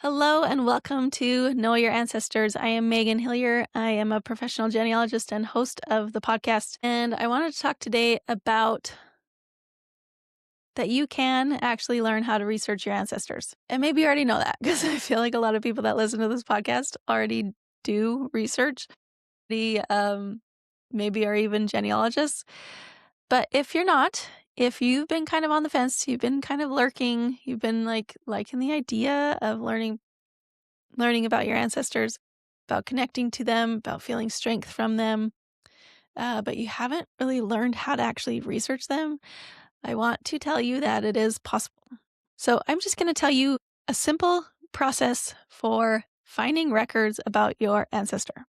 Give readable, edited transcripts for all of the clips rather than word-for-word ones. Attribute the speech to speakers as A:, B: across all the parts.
A: Hello and welcome to Know Your Ancestors. I am Megan Hillier. I am a professional genealogist and host of the podcast. And I wanted to talk today about that you can actually learn how to research your ancestors. And maybe you already know that because I feel like a lot of people that listen to this podcast already do research. Maybe are even genealogists. But if you're not, if you've been kind of on the fence, you've been kind of lurking, you've been liking the idea of learning about your ancestors, about connecting to them, about feeling strength from them, but you haven't really learned how to actually research them, I want to tell you that it is possible. So I'm just going to tell you a simple process for finding records about your ancestor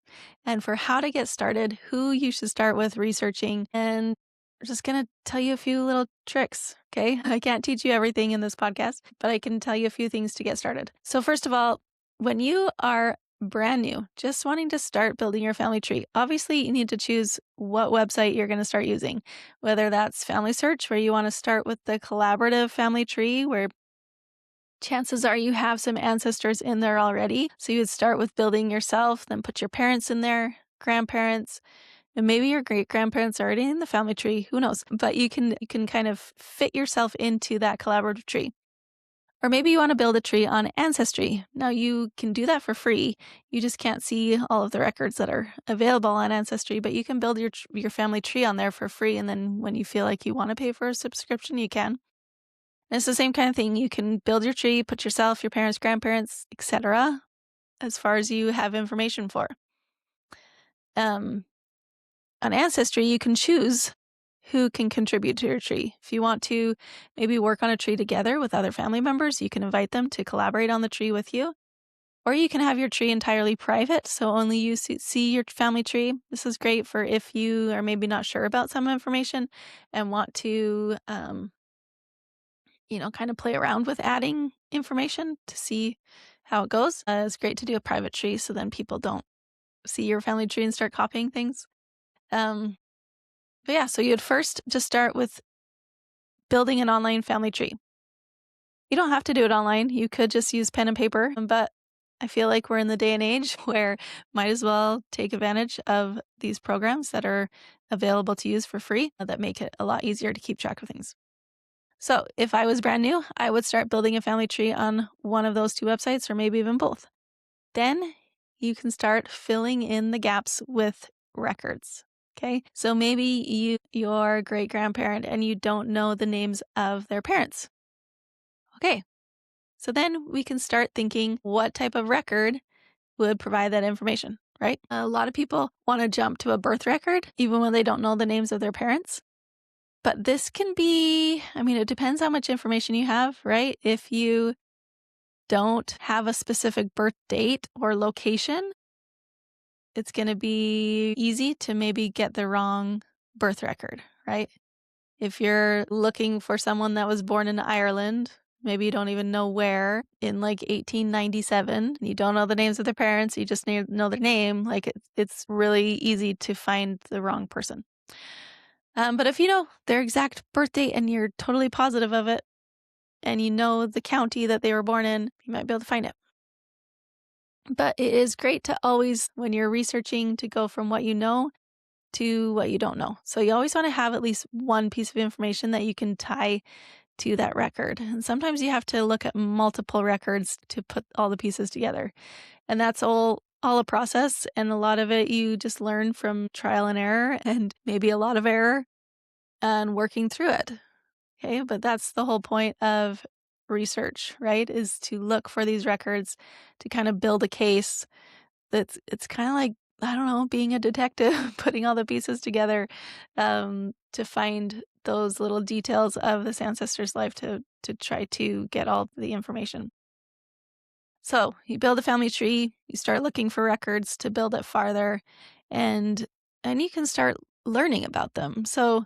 A: and for how to get started, who you should start with researching, and I'm just going to tell you a few little tricks, okay? I can't teach you everything in this podcast, but I can tell you a few things to get started. So first of all, when you are brand new, just wanting to start building your family tree, obviously you need to choose what website you're going to start using, whether that's Family Search, where you want to start with the collaborative family tree, where chances are you have some ancestors in there already. So you would start with building yourself, then put your parents in there, grandparents, and maybe your great grandparents are already in the family tree. Who knows? But you can kind of fit yourself into that collaborative tree. Or maybe you want to build a tree on Ancestry. Now you can do that for free. You just can't see all of the records that are available on Ancestry, but you can build your family tree on there for free. And then when you feel like you want to pay for a subscription, you can. And it's the same kind of thing. You can build your tree, put yourself, your parents, grandparents, etc., as far as you have information for. On Ancestry, you can choose who can contribute to your tree. If you want to maybe work on a tree together with other family members, you can invite them to collaborate on the tree with you. Or you can have your tree entirely private, so only you see your family tree. This is great for if you are maybe not sure about some information and want to, kind of play around with adding information to see how it goes. It's great to do a private tree so then people don't see your family tree and start copying things. But yeah, so you'd first just start with building an online family tree. You don't have to do it online. You could just use pen and paper, but I feel like we're in the day and age where might as well take advantage of these programs that are available to use for free that make it a lot easier to keep track of things. So if I was brand new, I would start building a family tree on one of those two websites or maybe even both. Then you can start filling in the gaps with records. Okay. So maybe your great grandparent and you don't know the names of their parents. Okay. So then we can start thinking what type of record would provide that information, right? A lot of people want to jump to a birth record, even when they don't know the names of their parents. But this can be, it depends how much information you have, right? If you don't have a specific birth date or location, it's going to be easy to maybe get the wrong birth record, right? If you're looking for someone that was born in Ireland, maybe you don't even know where, in 1897, you don't know the names of their parents, you just know their name, it's really easy to find the wrong person. But if you know their exact birth date and you're totally positive of it, and you know the county that they were born in, you might be able to find it. But it is great to always, when you're researching, to go from what you know to what you don't know. So you always want to have at least one piece of information that you can tie to that record. And sometimes you have to look at multiple records to put all the pieces together. And that's all a process. And a lot of it you just learn from trial and error and maybe a lot of error and working through it. Okay. But that's the whole point of research, right? Is to look for these records to kind of build a case it's kind of like, I don't know, being a detective, putting all the pieces together to find those little details of this ancestor's life to try to get all the information. So you build a family tree, you start looking for records to build it farther, and you can start learning about them. So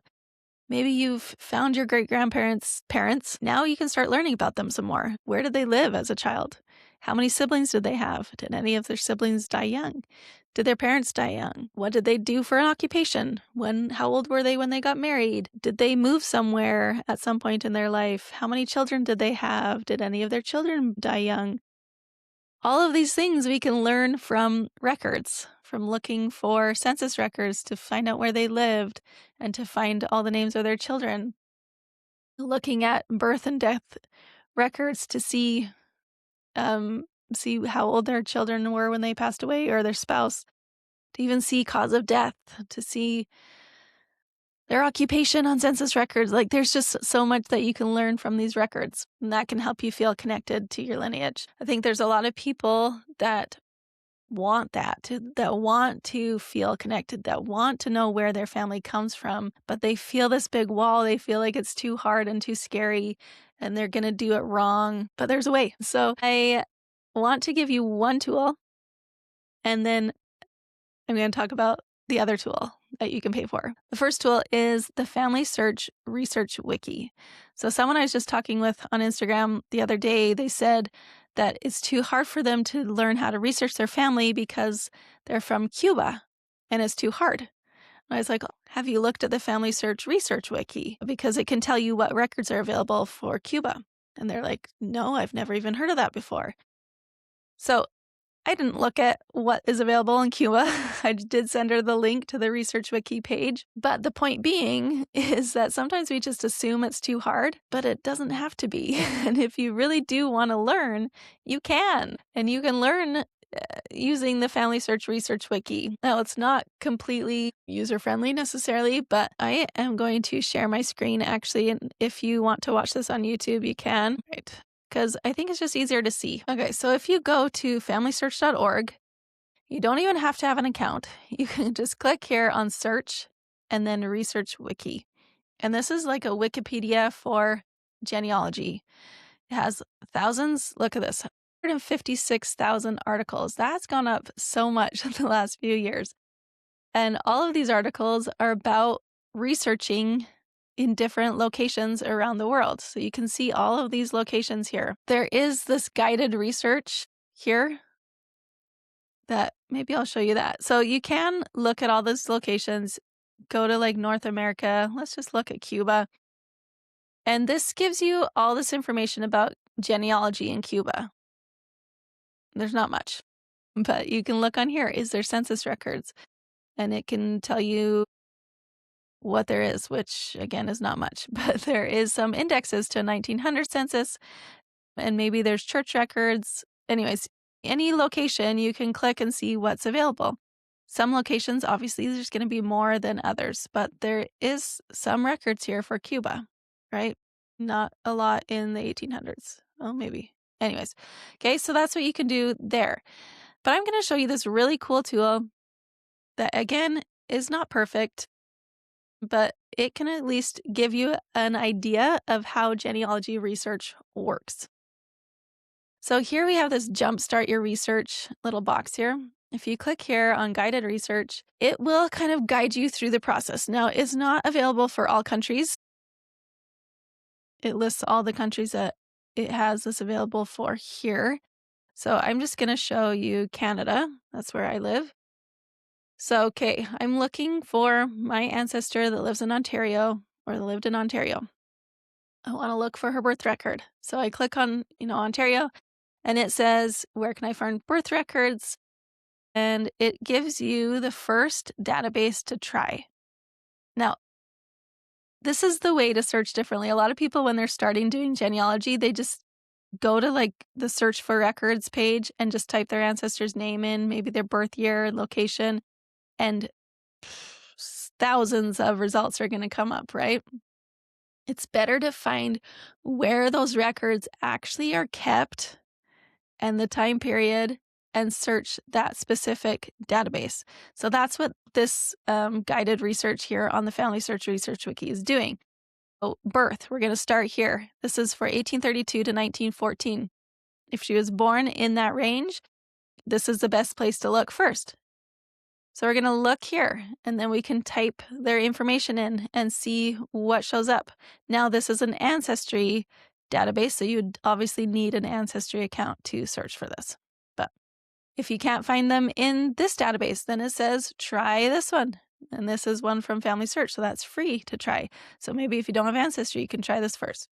A: maybe you've found your great-grandparents' parents. Now you can start learning about them some more. Where did they live as a child? How many siblings did they have? Did any of their siblings die young? Did their parents die young? What did they do for an occupation? How old were they when they got married? Did they move somewhere at some point in their life? How many children did they have? Did any of their children die young? all of these things we can learn from records, from looking for census records to find out where they lived and to find all the names of their children. Looking at birth and death records to see how old their children were when they passed away or their spouse, to even see cause of death, to see their occupation on census records. Like there's just so much that you can learn from these records, and that can help you feel connected to your lineage. I think there's a lot of people that want that want to feel connected, that want to know where their family comes from, but they feel this big wall. They feel like it's too hard and too scary and they're going to do it wrong, but there's a way. So I want to give you one tool, and then I'm going to talk about the other tool that you can pay for. The first tool is the Family Search Research Wiki. So someone I was just talking with on Instagram the other day, they said that it's too hard for them to learn how to research their family because they're from Cuba and it's too hard. And I was like, have you looked at the Family Search Research Wiki? Because it can tell you what records are available for Cuba. And they're like, no, I've never even heard of that before. So I didn't look at what is available in Cuba. I did send her the link to the Research Wiki page. But the point being is that sometimes we just assume it's too hard, but it doesn't have to be. And if you really do want to learn, you can. And you can learn using the Family Search Research Wiki. Now, it's not completely user-friendly necessarily, but I am going to share my screen actually. And if you want to watch this on YouTube, you can. Right. Because I think it's just easier to see. Okay, so if you go to familysearch.org, you don't even have to have an account. You can just click here on search and then research wiki. And this is like a Wikipedia for genealogy. It has thousands, look at this, 156,000 articles. That's gone up so much in the last few years. And all of these articles are about researching in different locations around the world. So you can see all of these locations here. There is this guided research here that maybe I'll show you that. So you can look at all those locations, go to like North America. Let's just look at Cuba. And this gives you all this information about genealogy in Cuba. There's not much, but you can look on here. Is there census records? And it can tell you what there is, which again is not much, but there is some indexes to 1900 census, and maybe there's church records. Anyways, any location you can click and see what's available. Some locations, obviously, there's going to be more than others, but there is some records here for Cuba, right? Not a lot in the 1800s. Oh, maybe. Anyways, okay, so that's what you can do there. But I'm going to show you this really cool tool that, again, is not perfect, but it can at least give you an idea of how genealogy research works. So here we have this Jumpstart Your Research little box here. If you click here on guided research, it will kind of guide you through the process. Now, it's not available for all countries. It lists all the countries that it has this available for here. So I'm just going to show you Canada. That's where I live. So, okay, I'm looking for my ancestor that lives in Ontario or that lived in Ontario. I want to look for her birth record. So I click on, Ontario, and it says, where can I find birth records? And it gives you the first database to try. Now, this is the way to search differently. A lot of people, when they're starting doing genealogy, they just go to like the search for records page and just type their ancestor's name in, maybe their birth year, location, and thousands of results are going to come up, right? It's better to find where those records actually are kept and the time period and search that specific database. So that's what this guided research here on the Family Search Research Wiki is doing. So birth, we're going to start here. This is for 1832 to 1914. If she was born in that range, this is the best place to look first. So we're going to look here, and then we can type their information in and see what shows up. Now, this is an ancestry database, so you'd obviously need an ancestry account to search for this. But if you can't find them in this database, then it says, try this one. And this is one from Family Search, so that's free to try. So maybe if you don't have ancestry, you can try this first.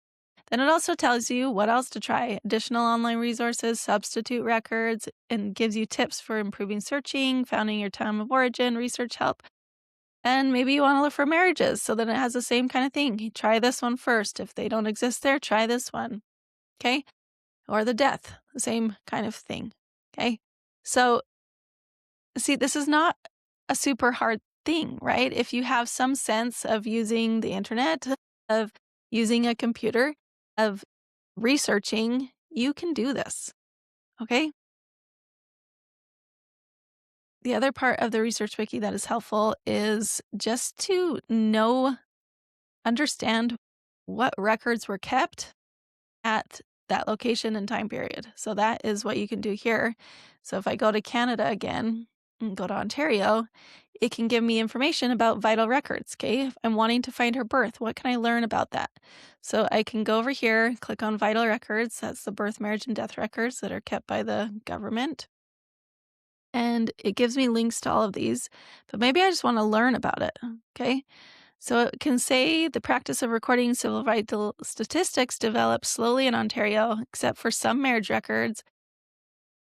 A: Then it also tells you what else to try, additional online resources, substitute records, and gives you tips for improving searching, finding your time of origin, research help. And maybe you want to look for marriages, so then it has the same kind of thing. You try this one first. If they don't exist there, try this one. Okay? Or the death, the same kind of thing. Okay? So, see, this is not a super hard thing, right? If you have some sense of using the internet, of using a computer, of researching, you can do this. Okay? The other part of the research wiki that is helpful is just to understand what records were kept at that location and time period. So that is what you can do here. So if I go to Canada again and go to Ontario, it can give me information about vital records. Okay. If I'm wanting to find her birth, what can I learn about that? So I can go over here, click on vital records. That's the birth, marriage, and death records that are kept by the government. And it gives me links to all of these, but maybe I just want to learn about it. Okay. So it can say the practice of recording civil vital statistics developed slowly in Ontario, except for some marriage records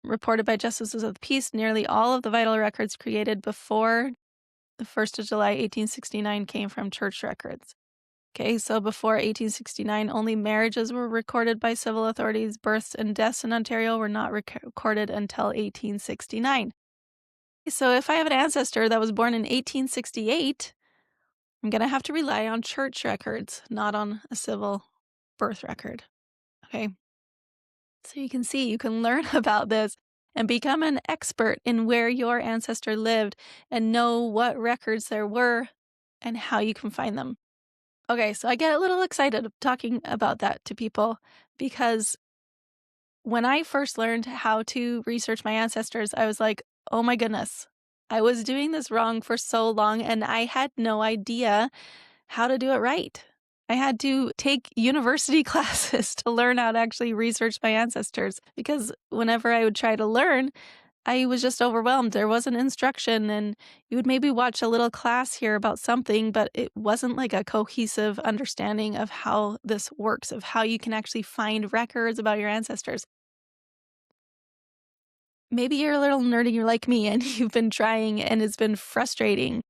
A: reported by justices of the peace. Nearly all of the vital records created before the 1st of July, 1869 came from church records. Okay, so before 1869, only marriages were recorded by civil authorities. Births and deaths in Ontario were not recorded until 1869. So if I have an ancestor that was born in 1868, I'm going to have to rely on church records, not on a civil birth record. Okay. So you can see, you can learn about this and become an expert in where your ancestor lived and know what records there were and how you can find them. Okay, so I get a little excited talking about that to people because when I first learned how to research my ancestors, I was like, oh my goodness, I was doing this wrong for so long and I had no idea how to do it right. I had to take university classes to learn how to actually research my ancestors because whenever I would try to learn, I was just overwhelmed. There wasn't instruction, and you would maybe watch a little class here about something, but it wasn't like a cohesive understanding of how this works, of how you can actually find records about your ancestors. Maybe you're a little nerdy like me and you've been trying and it's been frustrating.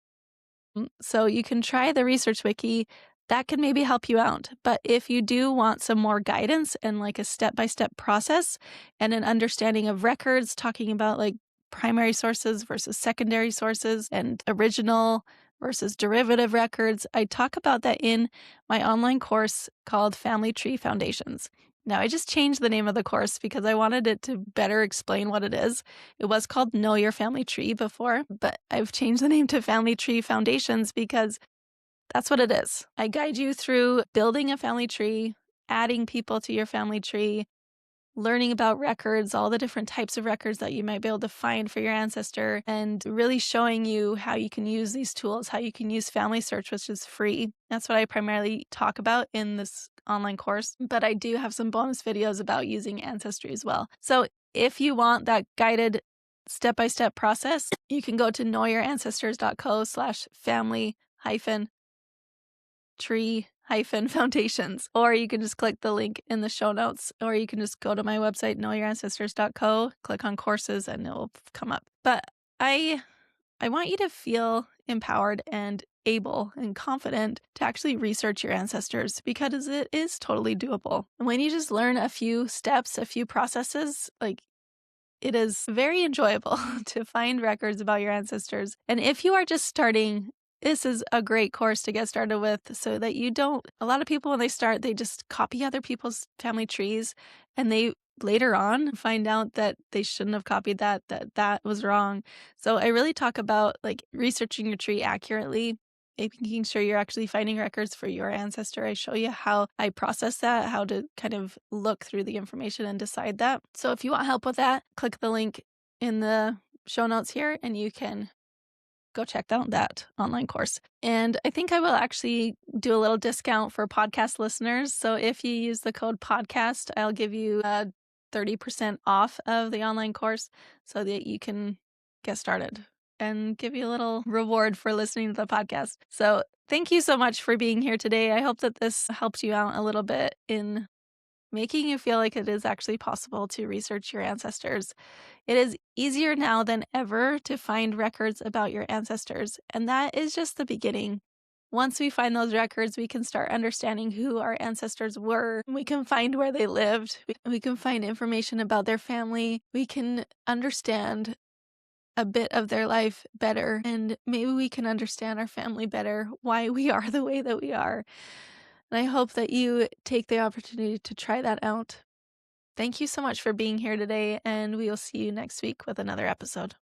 A: So you can try the research wiki. That can maybe help you out. But if you do want some more guidance and like a step-by-step process and an understanding of records, talking about like primary sources versus secondary sources and original versus derivative records, I talk about that in my online course called Family Tree Foundations. Now, I just changed the name of the course because I wanted it to better explain what it is. It was called Know Your Family Tree before, but I've changed the name to Family Tree Foundations because that's what it is. I guide you through building a family tree, adding people to your family tree, learning about records, all the different types of records that you might be able to find for your ancestor, and really showing you how you can use these tools, how you can use Family Search, which is free. That's what I primarily talk about in this online course, but I do have some bonus videos about using Ancestry as well. So if you want that guided step-by-step process, you can go to knowyourancestors.co/family-tree-foundations, or you can just click the link in the show notes, or you can just go to my website, knowyourancestors.co, click on courses, and it'll come up. But I want you to feel empowered and able and confident to actually research your ancestors because it is totally doable. And when you just learn a few steps, a few processes, like it is very enjoyable to find records about your ancestors. And if you are just starting, this is a great course to get started with so that you don't. A lot of people, when they start, they just copy other people's family trees and they later on find out that they shouldn't have copied that was wrong. So I really talk about like researching your tree accurately, making sure you're actually finding records for your ancestor. I show you how I process that, how to kind of look through the information and decide that. So if you want help with that, click the link in the show notes here and you can go check out that online course. And I think I will actually do a little discount for podcast listeners. So if you use the code podcast, I'll give you 30% off of the online course so that you can get started and give you a little reward for listening to the podcast. So thank you so much for being here today. I hope that this helped you out a little bit in making you feel like it is actually possible to research your ancestors. It is easier now than ever to find records about your ancestors, and that is just the beginning. Once we find those records, we can start understanding who our ancestors were. We can find where they lived. We can find information about their family. We can understand a bit of their life better, and maybe we can understand our family better, why we are the way that we are. And I hope that you take the opportunity to try that out. Thank you so much for being here today, and we will see you next week with another episode.